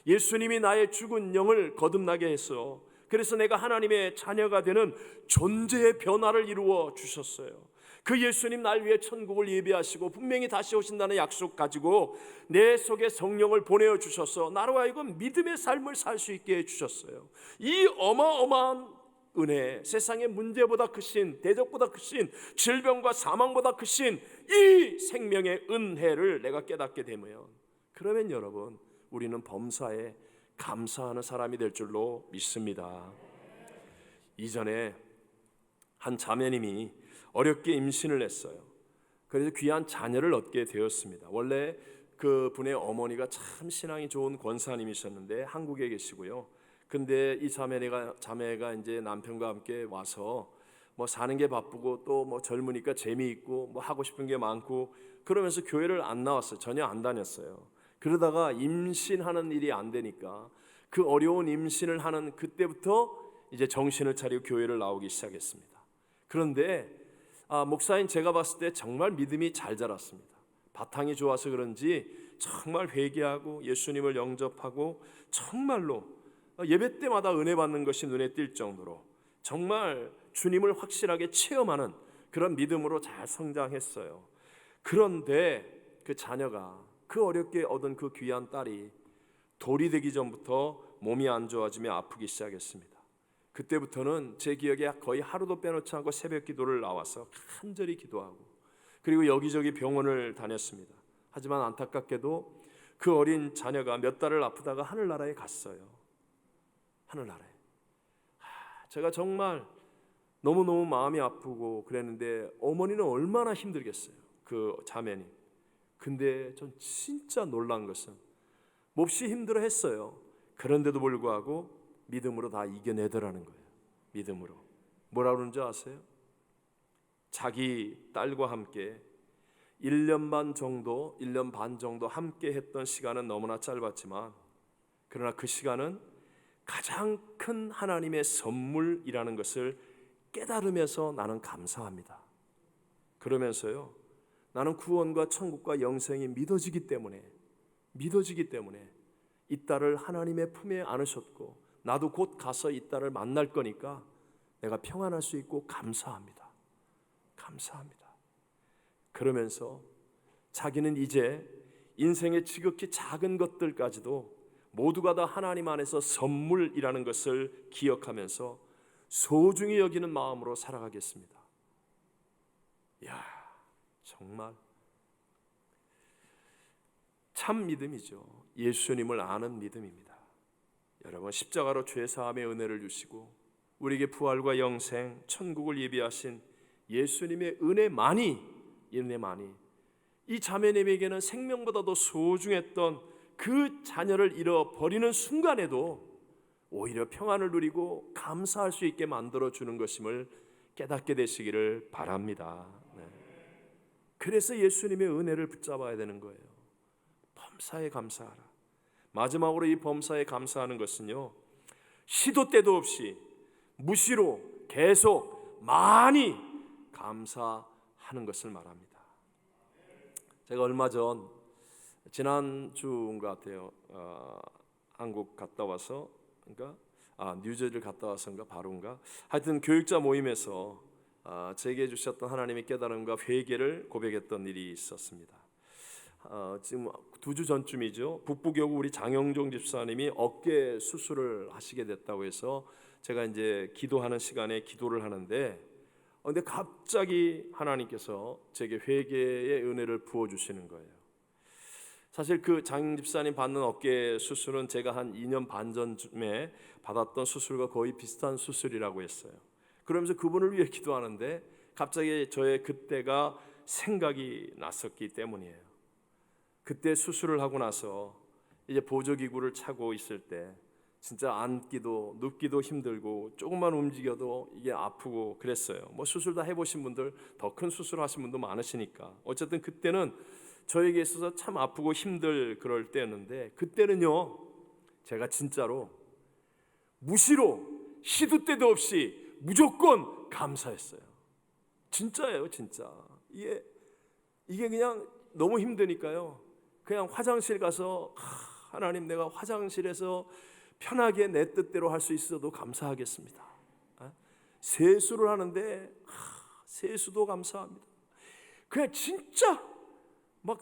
예수님이 나의 죽은 영을 거듭나게 해서 그래서 내가 하나님의 자녀가 되는 존재의 변화를 이루어 주셨어요. 그 예수님 날 위해 천국을 예비하시고 분명히 다시 오신다는 약속 가지고 내 속에 성령을 보내어 주셔서 나로 하여금 믿음의 삶을 살 수 있게 해주셨어요. 이 어마어마한 은혜, 세상의 문제보다 크신, 대적보다 크신, 질병과 사망보다 크신 이 생명의 은혜를 내가 깨닫게 되면, 그러면 여러분 우리는 범사에 감사하는 사람이 될 줄로 믿습니다. 이전에 한 자매님이 어렵게 임신을 했어요. 그래서 귀한 자녀를 얻게 되었습니다. 원래 그 분의 어머니가 참 신앙이 좋은 권사님이셨는데 한국에 계시고요. 근데 이 자매가 이제 남편과 함께 와서 뭐 사는 게 바쁘고 또 뭐 젊으니까 재미있고 뭐 하고 싶은 게 많고 그러면서 교회를 안 나왔어요. 전혀 안 다녔어요. 그러다가 임신하는 일이 안 되니까 그 어려운 임신을 하는 그때부터 이제 정신을 차리고 교회를 나오기 시작했습니다. 그런데 목사인 제가 봤을 때 정말 믿음이 잘 자랐습니다. 바탕이 좋아서 그런지 정말 회개하고 예수님을 영접하고 정말로 예배 때마다 은혜 받는 것이 눈에 띌 정도로 정말 주님을 확실하게 체험하는 그런 믿음으로 잘 성장했어요. 그런데 그 자녀가, 그 어렵게 얻은 그 귀한 딸이 돌이 되기 전부터 몸이 안 좋아지며 아프기 시작했습니다. 그때부터는 제 기억에 거의 하루도 빼놓지 않고 새벽 기도를 나와서 간절히 기도하고 그리고 여기저기 병원을 다녔습니다. 하지만 안타깝게도 그 어린 자녀가 몇 달을 아프다가 하늘나라에 갔어요. 하늘나라에. 제가 정말 너무너무 마음이 아프고 그랬는데 어머니는 얼마나 힘들겠어요. 그 자매님. 근데 전 진짜 놀란 것은 몹시 힘들어했어요. 그런데도 불구하고 믿음으로 다 이겨내더라는 거예요. 믿음으로. 뭐라 그러는지 아세요? 자기 딸과 함께 1년 반 정도 함께 했던 시간은 너무나 짧았지만 그러나 그 시간은 가장 큰 하나님의 선물이라는 것을 깨달으면서 나는 감사합니다. 그러면서요, 나는 구원과 천국과 영생이 믿어지기 때문에 이 딸을 하나님의 품에 안으셨고 나도 곧 가서 이 딸을 만날 거니까 내가 평안할 수 있고 감사합니다. 그러면서 자기는 이제 인생의 지극히 작은 것들까지도 모두가 다 하나님 안에서 선물이라는 것을 기억하면서 소중히 여기는 마음으로 살아가겠습니다. 이야, 정말 참 믿음이죠. 예수님을 아는 믿음입니다. 여러분, 십자가로 죄사함의 은혜를 주시고 우리에게 부활과 영생, 천국을 예비하신 예수님의 은혜만이 이 자매님에게는 생명보다도 소중했던 그 자녀를 잃어버리는 순간에도 오히려 평안을 누리고 감사할 수 있게 만들어주는 것임을 깨닫게 되시기를 바랍니다. 네. 그래서 예수님의 은혜를 붙잡아야 되는 거예요. 범사에 감사하라. 마지막으로 이 범사에 감사하는 것은요, 시도 때도 없이 무시로 계속 많이 감사하는 것을 말합니다. 제가 얼마 전 지난주인 것 같아요. 한국 갔다 와서 뉴저지를 갔다 와서인가 바로인가 하여튼 교육자 모임에서 제게 주셨던 하나님의 깨달음과 회개를 고백했던 일이 있었습니다. 지금 2주 전쯤이죠. 북부교구 우리 장영종 집사님이 어깨 수술을 하시게 됐다고 해서 제가 이제 기도하는 시간에 기도를 하는데 근데 갑자기 하나님께서 제게 회개의 은혜를 부어주시는 거예요. 사실 그 장 집사님 받는 어깨 수술은 제가 한 2년 반 전쯤에 받았던 수술과 거의 비슷한 수술이라고 했어요. 그러면서 그분을 위해 기도하는데 갑자기 저의 그때가 생각이 났었기 때문이에요. 그때 수술을 하고 나서 이제 보조기구를 차고 있을 때 진짜 앉기도 눕기도 힘들고 조금만 움직여도 이게 아프고 그랬어요. 뭐 수술 다 해보신 분들, 더 큰 수술 하신 분도 많으시니까 어쨌든 그때는 저에게 있어서 참 아프고 힘들 그럴 때였는데 그때는요 제가 진짜로 무시로 시도 때도 없이 무조건 감사했어요. 진짜예요, 진짜. 이게 그냥 너무 힘드니까요. 그냥 화장실 가서 하나님, 내가 화장실에서 편하게 내 뜻대로 할 수 있어도 감사하겠습니다. 세수를 하는데 세수도 감사합니다. 그냥 진짜 막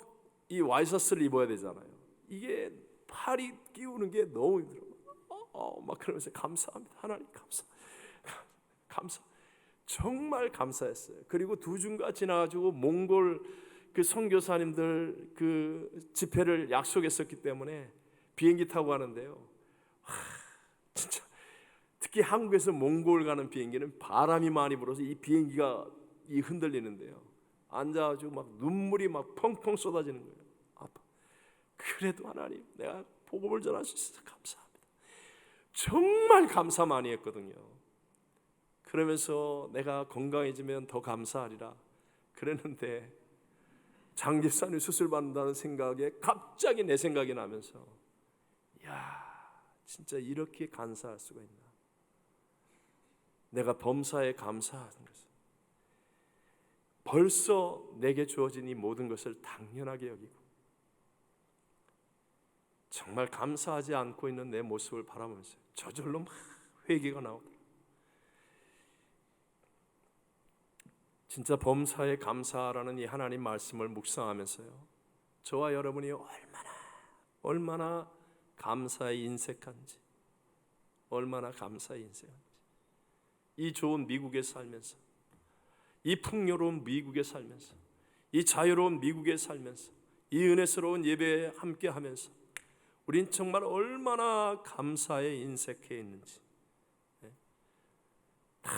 이 와이셔츠를 입어야 되잖아요. 이게 팔이 끼우는 게 너무 힘들어. 막 그러면서 감사합니다. 하나님 감사. 정말 감사했어요. 그리고 2주가 지나가지고 몽골 그 선교사님들 그 집회를 약속했었기 때문에 비행기 타고 가는데요. 진짜 특히 한국에서 몽골 가는 비행기는 바람이 많이 불어서 이 비행기가 흔들리는데요. 앉아가지고 막 눈물이 막 펑펑 쏟아지는 거예요. 아파. 그래도 하나님, 내가 복음을 전할 수 있어서 감사합니다. 정말 감사 많이 했거든요. 그러면서 내가 건강해지면 더 감사하리라 그랬는데 장 집사님 수술 받는다는 생각에 갑자기 내 생각이 나면서 진짜 이렇게 감사할 수가 있나. 내가 범사에 감사하는 것은 벌써 내게 주어진 이 모든 것을 당연하게 여기고 정말 감사하지 않고 있는 내 모습을 바라보면서 저절로 막 회개가 나오더라고요. 진짜 범사에 감사라는 이 하나님 말씀을 묵상하면서요, 저와 여러분이 얼마나 감사에 인색한지, 얼마나 감사에 인색한지, 이 좋은 미국에 살면서, 이 풍요로운 미국에 살면서, 이 자유로운 미국에 살면서, 이 은혜스러운 예배에 함께하면서 우린 정말 얼마나 감사에 인색해 있는지. 다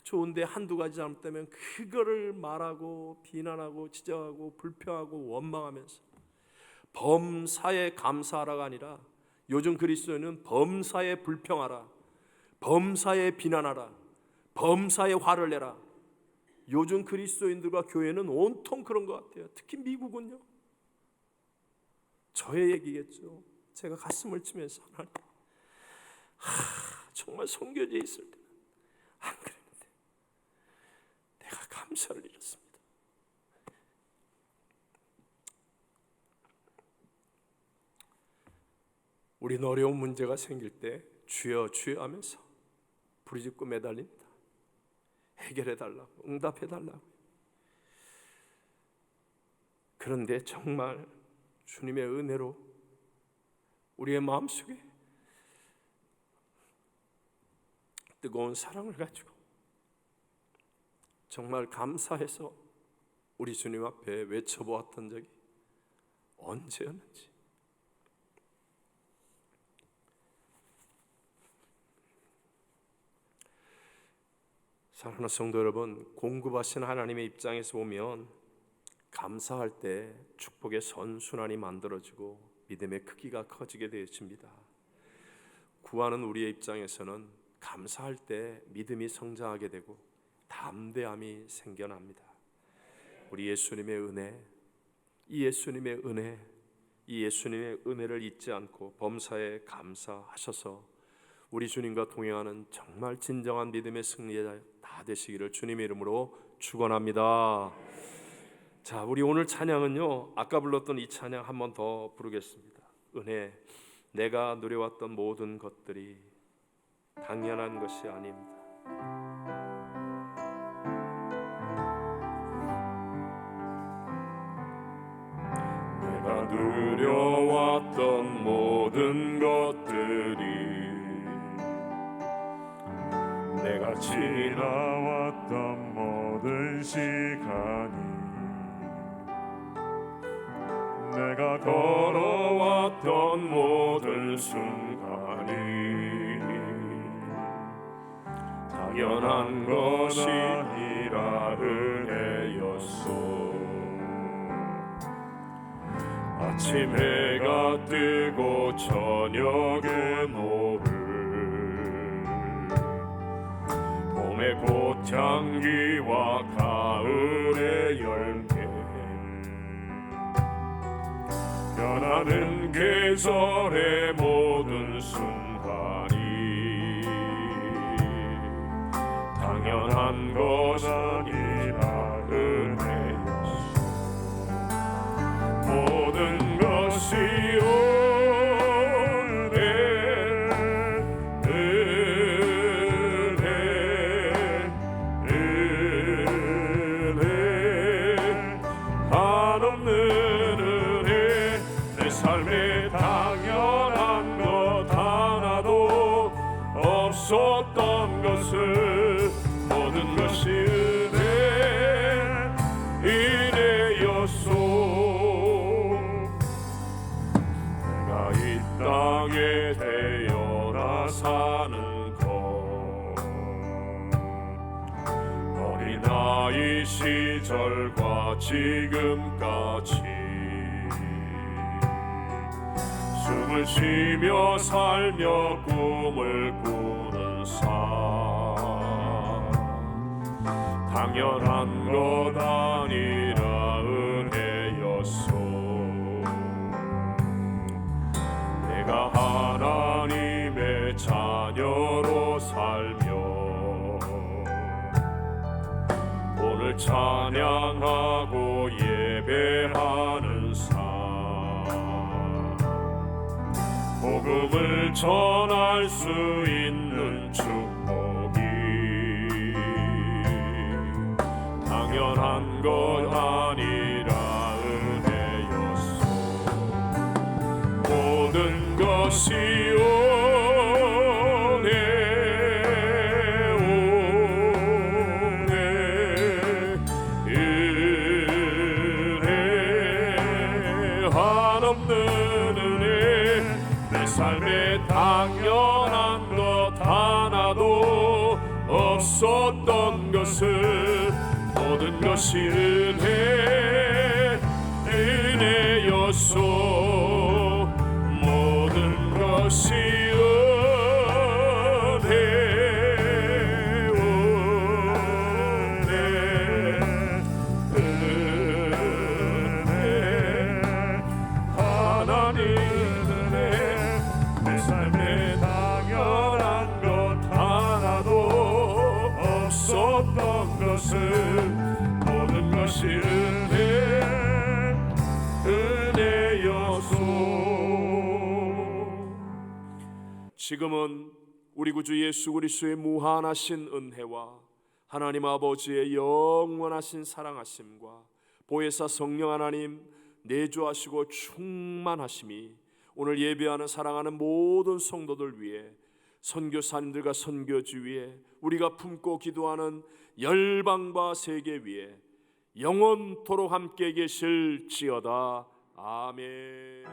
좋은데 한두 가지 잘못되면 그거를 말하고 비난하고 지적하고 불평하고 원망하면서 범사에 감사하라가 아니라 요즘 그리스도인은 범사에 불평하라, 범사에 비난하라, 범사에 화를 내라. 요즘 그리스도인들과 교회는 온통 그런 것 같아요. 특히 미국은요. 저의 얘기겠죠. 제가 가슴을 치면서 하나님, 정말 선교지에 있을 때는 안 그랬는데 내가 감사를 잃었습니다. 우리는 어려운 문제가 생길 때 주여 주여 하면서 부르짖고 매달립니다. 해결해달라고, 응답해달라고. 그런데 정말 주님의 은혜로 우리의 마음속에 뜨거운 사랑을 가지고 정말 감사해서 우리 주님 앞에 외쳐보았던 적이 언제였는지. 사랑하는 성도 여러분, 공급하신 하나님의 입장에서 보면 감사할 때 축복의 선순환이 만들어지고 믿음의 크기가 커지게 되어집니다. 구하는 우리의 입장에서는 감사할 때 믿음이 성장하게 되고 담대함이 생겨납니다. 우리 예수님의 은혜, 이 예수님의 은혜를 잊지 않고 범사에 감사하셔서 우리 주님과 동행하는 정말 진정한 믿음의 승리자 다 되시기를 주님의 이름으로 축원합니다. 자, 우리 오늘 찬양은요, 아까 불렀던 이 찬양 한 번 더 부르겠습니다. 은혜, 내가 누려왔던 모든 것들이 당연한 것이 아닙니다. 내가 누려왔던 모든 것들이, 내가 지나왔던 모든 시간이, 내가 걸어왔던 모든 순간이 당연한 것이 아니라 은혜였소. 아침 해가 뜨고 저녁에 노을, 봄의 꽃향기와 가을의 열매, 변하는 계절의 모든 순간이 당연한 것 아니라 은혜였소. 모든 것이 삶에 당연한 것 하나도 없었던 것을, 모든 것이 은혜였소. 내가 이 땅에 태어나 사는 것, 어린아이 시절과 지금까지 숨을 쉬며 살며 꿈을 꾸는 삶, 당연한 것 아니라 은혜였소. 내가 하나님의 자녀로 살며 오늘 찬양하고 예배하는 삶, 복음을 전할 수 있는 축복이 당연한 것 아니라 은혜였소. 모든 것이 삶에 당연한 것 하나도 없었던 것을, 모든 것이 은혜였소. 모든 것이 모든 것이 은혜였소. 지금은 우리 구주 예수 그리스도의 무한하신 은혜와 하나님 아버지의 영원하신 사랑하심과 보혜사 성령 하나님 내주하시고 충만하심이 오늘 예배하는 사랑하는 모든 성도들 위해, 선교사님들과 선교지 위에, 우리가 품고 기도하는 열방과 세계 위에 영원토록 함께 계실지어다. 아멘.